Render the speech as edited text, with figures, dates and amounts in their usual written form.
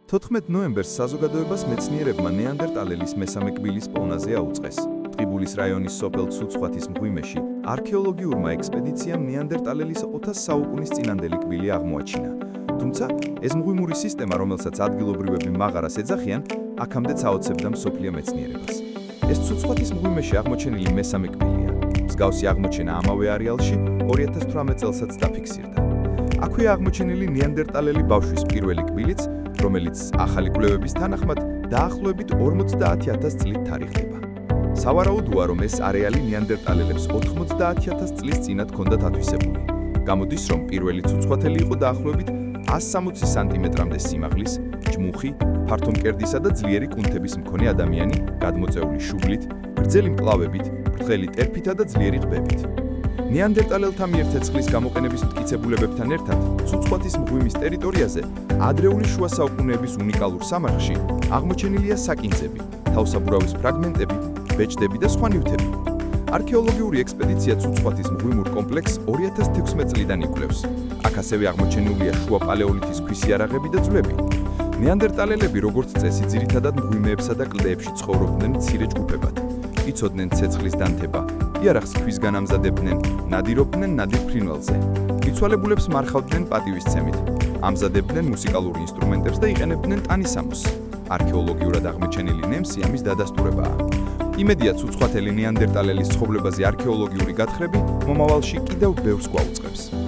14 ნოემბერს საზოგადოებას მეცნიერებმა ნეანდერტალელის მესამე კბილის პოვნაზე აუწყეს. ტყიბულის რაიონის სოფელ ცუცხვათის მღვიმეში არქეოლოგიურმა ექსპედიციამ ნეანდერტალელის 2000 საუკუნის წინანდელი კბილი აღმოაჩინა. თუმცა, ეს მღვიმური სისტემა, რომელსაც ადგილობრივები მაღარას ეძახიან, აქამდეც აოცებდა მსოფლიო მეცნიერებას. ეს ცუცხვათის მღვიმეში აღმოჩენილი მესამე კბილია. მსგავსი აღმოჩენა ამავე არეალში 2018 წელსაც დაფიქსირდა. აქვეა აღმოჩენილი ნეანდერტალელი ბავშვის პირველი კბილიც, რომელიც ახალი კვლევების თანახმად დაახლოებით 50000 წლით თარიღდება. სავარაუდოა, რომ ეს არეალი ნეანდერტალელებს 90000 წლის წინათ ჰქონდათ ათვისებული. გამოდის, რომ პირველი ცუცხვათელი იყო დაახლოებით 160 სანტიმეტრამდე სიმაღლის, ჯმუხი, ფართო მკერდისა და ძლიერი კუნთების მქონე ადამიანი, გადმოწეული შუბლით, გრძელი მკლავებით, ბრტყელი ტერფითა და ძლიერი ყბებით. ნეანდერტალელთა მიერ ცეცხლის გამოყენების მტკიცებულებებთან ერთად, ცუცხვათის მღვიმის ტერიტორიაზე ადრეული შუა საუკუნეების უნიკალურ სამარხში აღმოჩენილია საკინძები, თავსაბურავის ფრაგმენტები, ბეჭდები და სხვა ნივთები. არქეოლოგიური ექსპედიცია ცუცხვათის მღვიმურ კომპლექსს 2016 წლიდან იკვლევს. აქ ასევე აღმოჩენილია შუა პალეოლითის ქვის იარაღები და ძვლები. ნეანდერტალელები, როგორც წესი, ძირითადად მღვიმეებსა და კლდეებში ცხოვრობდნენ მცირე ჯგუფებად. იცოდნენ ცეცხლის დანთება, იარაღს ქვისგან ამზადებდნენ, ნადირობდნენ ნადირ ფრინველზე. მიცვალებულებს მარხავდნენ პატივისცემით, ამზადებდნენ მუსიკალურ ინსტრუმენტებს და იყენებდნენ ტანისამოსს. არქეოლოგიურად აღმოჩენილი ნემსი ამის დადასტურებაა. იმედია, ცუცხვათელი ნეანდერტალელის ცხოვრებაზე არქეოლოგიური გათხრები მომავალში კიდევ ბევრს გვაუწყებს.